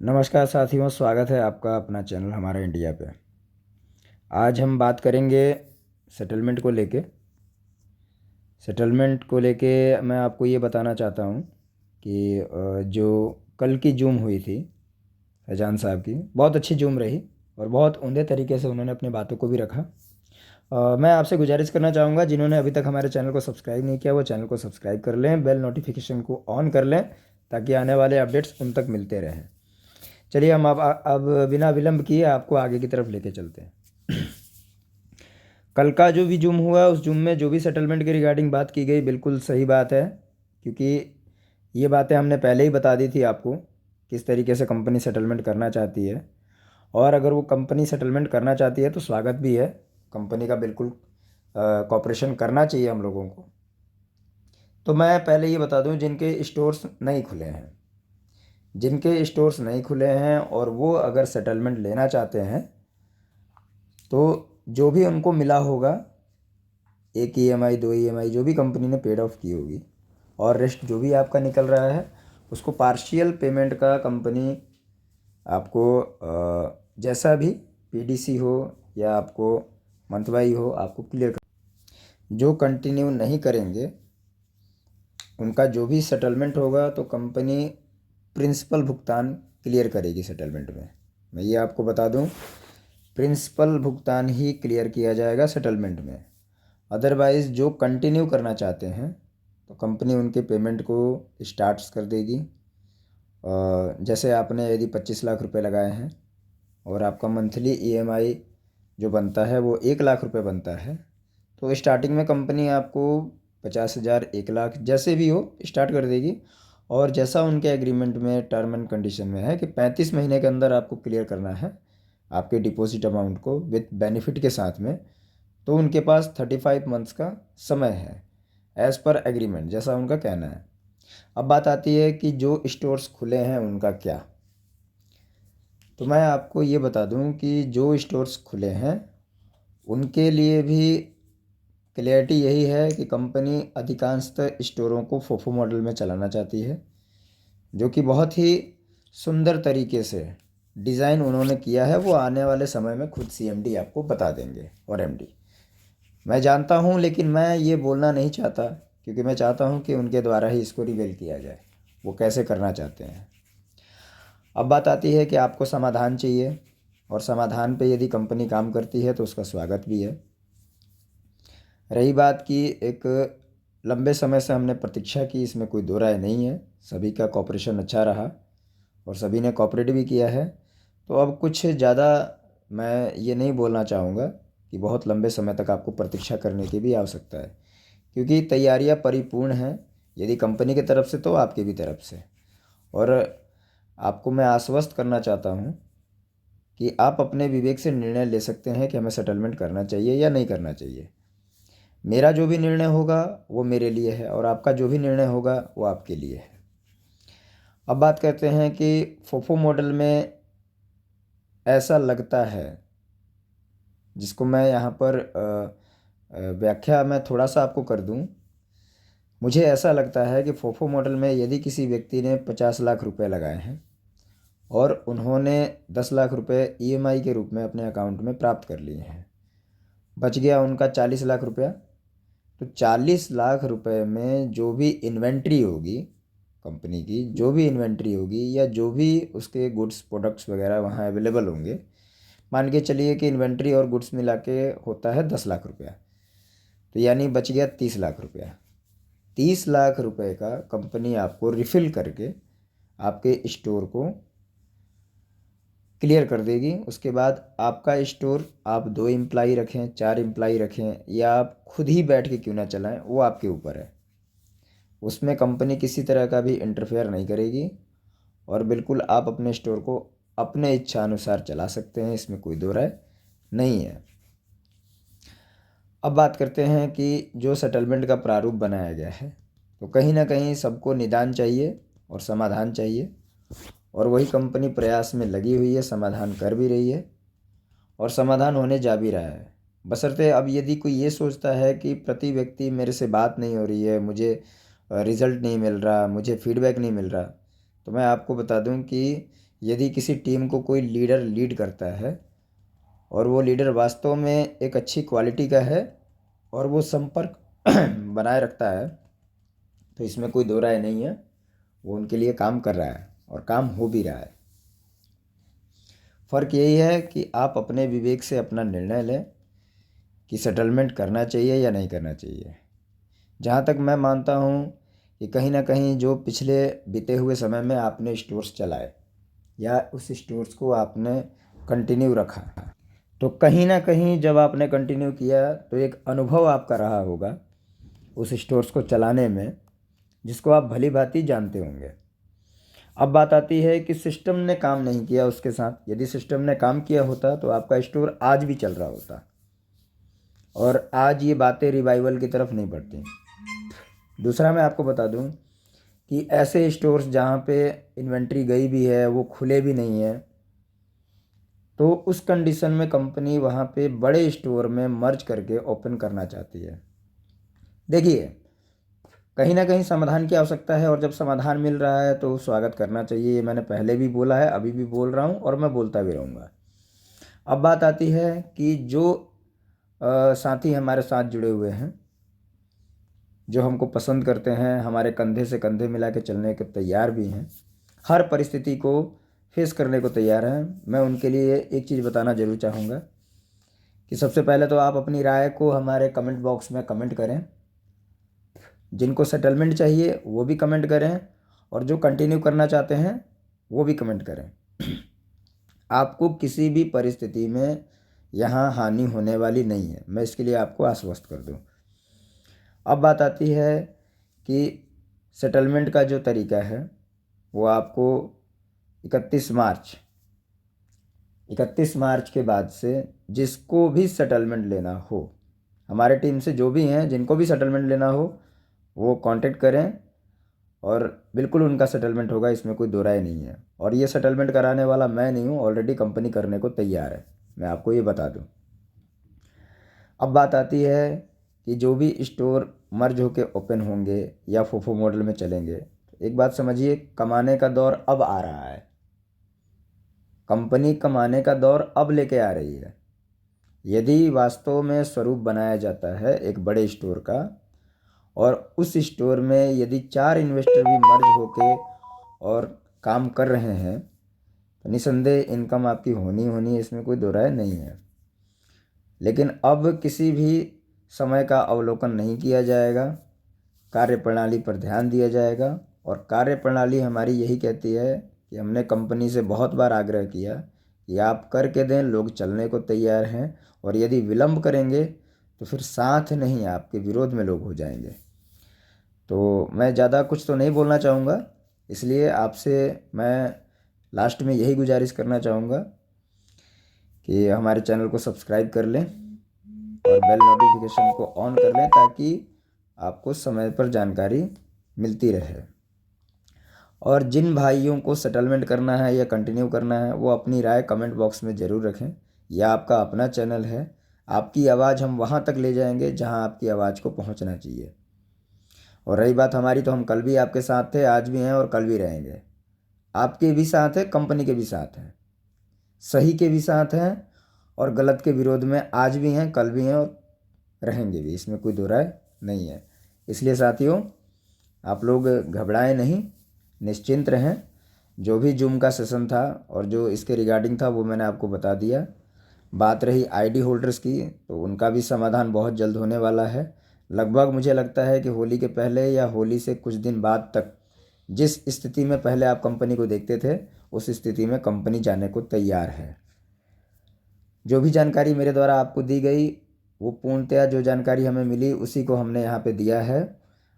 नमस्कार साथियों, स्वागत है आपका अपना चैनल हमारा इंडिया पे। आज हम बात करेंगे सेटलमेंट को लेके। मैं आपको ये बताना चाहता हूँ कि जो कल की जूम हुई थी फैजान साहब की, बहुत अच्छी जूम रही और बहुत उम्दे तरीके से उन्होंने अपनी बातों को भी रखा। मैं आपसे गुजारिश करना चाहूँगा, जिन्होंने अभी तक हमारे चैनल को सब्सक्राइब नहीं किया वो चैनल को सब्सक्राइब कर लें, बेल नोटिफिकेशन को ऑन कर लें ताकि आने वाले अपडेट्स उन तक मिलते रहें। चलिए हम अब बिना विलंब किए आपको आगे की तरफ लेके चलते हैं। कल का जो भी जूम हुआ उस जूम में जो भी सेटलमेंट के रिगार्डिंग बात की गई बिल्कुल सही बात है, क्योंकि ये बातें हमने पहले ही बता दी थी आपको किस तरीके से कंपनी सेटलमेंट करना चाहती है। और अगर वो कंपनी सेटलमेंट करना चाहती है तो स्वागत भी है, कंपनी का बिल्कुल कॉपरेशन करना चाहिए हम लोगों को। तो मैं पहले ये बता दूं, जिनके स्टोर्स नहीं खुले हैं और वो अगर सेटलमेंट लेना चाहते हैं तो जो भी उनको मिला होगा, एक ईएमआई, दो ईएमआई जो भी कंपनी ने पेड ऑफ की होगी और रेस्ट जो भी आपका निकल रहा है उसको पार्शियल पेमेंट का कंपनी आपको जैसा भी पीडीसी हो या आपको मंथवाई हो आपको क्लियर कर। जो कंटिन्यू नहीं करेंगे उनका जो भी सेटलमेंट होगा तो कंपनी प्रिंसिपल भुगतान क्लियर करेगी सेटलमेंट में। मैं ये आपको बता दूं, प्रिंसिपल भुगतान ही क्लियर किया जाएगा सेटलमेंट में। अदरवाइज़ जो कंटिन्यू करना चाहते हैं तो कंपनी उनके पेमेंट को स्टार्ट्स कर देगी। जैसे आपने यदि 25 लाख रुपए लगाए हैं और आपका मंथली ईएमआई जो बनता है वो 1 लाख रुपए बनता है, तो स्टार्टिंग में कंपनी आपको 50,000, 1 लाख जैसे भी हो स्टार्ट कर देगी। और जैसा उनके एग्रीमेंट में टर्म एंड कंडीशन में है कि 35 महीने के अंदर आपको क्लियर करना है आपके डिपॉजिट अमाउंट को विथ बेनिफिट के साथ में, तो उनके पास 35 मंथ्स का समय है एज़ पर एग्रीमेंट, जैसा उनका कहना है। अब बात आती है कि जो स्टोर्स खुले हैं उनका क्या। तो मैं आपको ये बता दूं कि जो स्टोर्स खुले हैं उनके लिए भी क्लियरिटी यही है कि कंपनी अधिकांशतः स्टोरों को फोफो मॉडल में चलाना चाहती है, जो कि बहुत ही सुंदर तरीके से डिज़ाइन उन्होंने किया है। वो आने वाले समय में खुद सीएमडी आपको बता देंगे और एमडी। मैं जानता हूँ, लेकिन मैं ये बोलना नहीं चाहता क्योंकि मैं चाहता हूँ कि उनके द्वारा ही इसको रिवील किया जाए वो कैसे करना चाहते हैं। अब बात आती है कि आपको समाधान चाहिए और समाधान पे यदि कंपनी काम करती है तो उसका स्वागत भी है। रही बात की एक लंबे समय से हमने प्रतीक्षा की, इसमें कोई दो राय नहीं है, सभी का कॉपरेशन अच्छा रहा और सभी ने कॉपरेट भी किया है। तो अब कुछ ज़्यादा मैं ये नहीं बोलना चाहूँगा कि बहुत लंबे समय तक आपको प्रतीक्षा करने की भी आवश्यकता है, क्योंकि तैयारियां परिपूर्ण हैं यदि कंपनी की तरफ से तो आपकी भी तरफ से। और आपको मैं आश्वस्त करना चाहता हूँ कि आप अपने विवेक से निर्णय ले सकते हैं कि हमें सेटलमेंट करना चाहिए या नहीं करना चाहिए। मेरा जो भी निर्णय होगा वो मेरे लिए है और आपका जो भी निर्णय होगा वो आपके लिए है। अब बात करते हैं कि फोफो मॉडल में ऐसा लगता है, जिसको मैं यहाँ पर व्याख्या मैं थोड़ा सा आपको कर दूँ। मुझे ऐसा लगता है कि फोफो मॉडल में यदि किसी व्यक्ति ने 50 लाख रुपए लगाए हैं और उन्होंने 10 लाख रुपए ईएमआई के रूप में अपने अकाउंट में प्राप्त कर लिए हैं, बच गया उनका 40 लाख रुपया। तो 40 लाख रुपए में जो भी इन्वेंट्री होगी कंपनी की, जो भी इन्वेंट्री होगी या जो भी उसके गुड्स प्रोडक्ट्स वगैरह वहाँ अवेलेबल होंगे, मान के चलिए कि इन्वेंट्री और गुड्स मिला के होता है 10 लाख रुपया, तो यानी बच गया 30 लाख रुपया। 30 लाख रुपए का कंपनी आपको रिफ़िल करके आपके स्टोर को क्लियर कर देगी। उसके बाद आपका स्टोर आप 2 एम्प्लाई रखें, 4 एम्प्लाई रखें या आप खुद ही बैठ के क्यों ना चलाएं, वो आपके ऊपर है। उसमें कंपनी किसी तरह का भी इंटरफेयर नहीं करेगी और बिल्कुल आप अपने स्टोर को अपने इच्छा अनुसार चला सकते हैं, इसमें कोई दो राय नहीं है। अब बात करते हैं कि जो सेटलमेंट का प्रारूप बनाया गया है, तो कहीं ना कहीं सबको निदान चाहिए और समाधान चाहिए, और वही कंपनी प्रयास में लगी हुई है, समाधान कर भी रही है और समाधान होने जा भी रहा है। बशर्ते अब यदि कोई ये सोचता है कि प्रति व्यक्ति मेरे से बात नहीं हो रही है, मुझे रिज़ल्ट नहीं मिल रहा, मुझे फीडबैक नहीं मिल रहा, तो मैं आपको बता दूं कि यदि किसी टीम को कोई लीडर लीड करता है और वो लीडर वास्तव में एक अच्छी क्वालिटी का है और वो संपर्क बनाए रखता है, तो इसमें कोई दो राय नहीं है, वो उनके लिए काम कर रहा है और काम हो भी रहा है। फ़र्क यही है कि आप अपने विवेक से अपना निर्णय लें कि सेटलमेंट करना चाहिए या नहीं करना चाहिए। जहाँ तक मैं मानता हूँ कि कहीं ना कहीं जो पिछले बीते हुए समय में आपने स्टोर्स चलाए या उस स्टोर्स को आपने कंटिन्यू रखा, तो कहीं ना कहीं जब आपने कंटिन्यू किया तो एक अनुभव आपका रहा होगा उस स्टोर्स को चलाने में, जिसको आप भली भांति जानते होंगे। अब बात आती है कि सिस्टम ने काम नहीं किया उसके साथ। यदि सिस्टम ने काम किया होता तो आपका स्टोर आज भी चल रहा होता और आज ये बातें रिवाइवल की तरफ नहीं बढ़ती। दूसरा मैं आपको बता दूं कि ऐसे स्टोर्स जहाँ पे इन्वेंट्री गई भी है, वो खुले भी नहीं है, तो उस कंडीशन में कंपनी वहाँ पे बड़े स्टोर में मर्ज करके ओपन करना चाहती है। देखिए, कहीं ना कहीं समाधान की आवश्यकता है और जब समाधान मिल रहा है तो स्वागत करना चाहिए। ये मैंने पहले भी बोला है, अभी भी बोल रहा हूँ और मैं बोलता भी रहूँगा। अब बात आती है कि जो साथी हमारे साथ जुड़े हुए हैं, जो हमको पसंद करते हैं, हमारे कंधे से कंधे मिला के चलने के तैयार भी हैं, हर परिस्थिति को फेस करने को तैयार हैं, मैं उनके लिए एक चीज़ बताना ज़रूर चाहूँगा कि सबसे पहले तो आप अपनी राय को हमारे कमेंट बॉक्स में कमेंट करें। जिनको सेटलमेंट चाहिए वो भी कमेंट करें और जो कंटिन्यू करना चाहते हैं वो भी कमेंट करें। आपको किसी भी परिस्थिति में यहाँ हानि होने वाली नहीं है, मैं इसके लिए आपको आश्वस्त कर दूँ। अब बात आती है कि सेटलमेंट का जो तरीका है वो आपको 31 मार्च के बाद से जिसको भी सेटलमेंट लेना हो, हमारे टीम से जो भी हैं जिनको भी सेटलमेंट लेना हो वो कांटेक्ट करें और बिल्कुल उनका सेटलमेंट होगा, इसमें कोई दो राय नहीं है। और ये सेटलमेंट कराने वाला मैं नहीं हूँ, ऑलरेडी कंपनी करने को तैयार है, मैं आपको ये बता दूँ। अब बात आती है कि जो भी स्टोर मर्ज होके ओपन होंगे या फोफो मॉडल में चलेंगे, एक बात समझिए, कमाने का दौर अब आ रहा है। कंपनी कमाने का दौर अब लेके आ रही है। यदि वास्तव में स्वरूप बनाया जाता है एक बड़े स्टोर का और उस स्टोर में यदि 4 इन्वेस्टर भी मर्ज होके और काम कर रहे हैं तो निसंदेह इनकम आपकी होनी है, इसमें कोई दो राय नहीं है। लेकिन अब किसी भी समय का अवलोकन नहीं किया जाएगा, कार्यप्रणाली पर ध्यान दिया जाएगा। और कार्यप्रणाली हमारी यही कहती है कि हमने कंपनी से बहुत बार आग्रह किया कि आप करके दें, लोग चलने को तैयार हैं, और यदि विलंब करेंगे तो फिर साथ नहीं आपके विरोध में लोग हो जाएंगे। तो मैं ज़्यादा कुछ तो नहीं बोलना चाहूँगा, इसलिए आपसे मैं लास्ट में यही गुजारिश करना चाहूँगा कि हमारे चैनल को सब्सक्राइब कर लें और बेल नोटिफिकेशन को ऑन कर लें ताकि आपको समय पर जानकारी मिलती रहे। और जिन भाइयों को सेटलमेंट करना है या कंटिन्यू करना है वो अपनी राय कमेंट बॉक्स में ज़रूर रखें। यह आपका अपना चैनल है, आपकी आवाज़ हम वहाँ तक ले जाएंगे जहाँ आपकी आवाज़ को पहुँचना चाहिए। और रही बात हमारी, तो हम कल भी आपके साथ थे, आज भी हैं और कल भी रहेंगे। आपके भी साथ हैं, कंपनी के भी साथ हैं, सही के भी साथ हैं और गलत के विरोध में आज भी हैं, कल भी हैं और रहेंगे भी, इसमें कोई दो राय नहीं है। इसलिए साथियों, आप लोग घबराएं नहीं, निश्चिंत रहें। जो भी जूम का सेशन था और जो इसके रिगार्डिंग था वो मैंने आपको बता दिया। बात रही आईडी होल्डर्स की, तो उनका भी समाधान बहुत जल्द होने वाला है। लगभग मुझे लगता है कि होली के पहले या होली से कुछ दिन बाद तक जिस स्थिति में पहले आप कंपनी को देखते थे उस स्थिति में कंपनी जाने को तैयार है। जो भी जानकारी मेरे द्वारा आपको दी गई वो पूर्णतया जो जानकारी हमें मिली उसी को हमने यहाँ पे दिया है।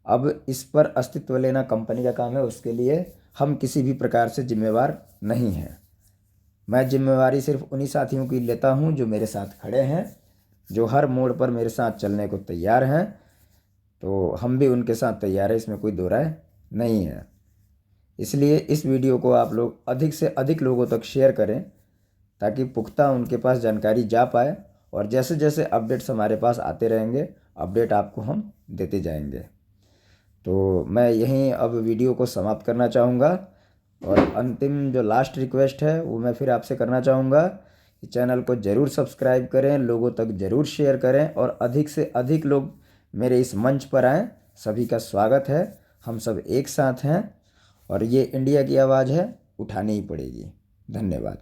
अब इस पर अस्तित्व लेना कंपनी का काम है, उसके लिए हम किसी भी प्रकार से जिम्मेवार नहीं हैं। मैं जिम्मेवारी सिर्फ उन्हीं साथियों की लेता हूँ जो मेरे साथ खड़े हैं, जो हर मोड़ पर मेरे साथ चलने को तैयार हैं। तो हम भी उनके साथ तैयार हैं, इसमें कोई दो राय नहीं है। इसलिए इस वीडियो को आप लोग अधिक से अधिक लोगों तक शेयर करें ताकि पुख्ता उनके पास जानकारी जा पाए, और जैसे जैसे अपडेट्स हमारे पास आते रहेंगे अपडेट आपको हम देते जाएंगे। तो मैं यहीं अब वीडियो को समाप्त करना चाहूँगा और अंतिम जो लास्ट रिक्वेस्ट है वो मैं फिर आपसे करना चाहूँगा कि चैनल को ज़रूर सब्सक्राइब करें, लोगों तक ज़रूर शेयर करें और अधिक से अधिक लोग मेरे इस मंच पर आएँ। सभी का स्वागत है। हम सब एक साथ हैं और ये इंडिया की आवाज़ है, उठानी ही पड़ेगी। धन्यवाद।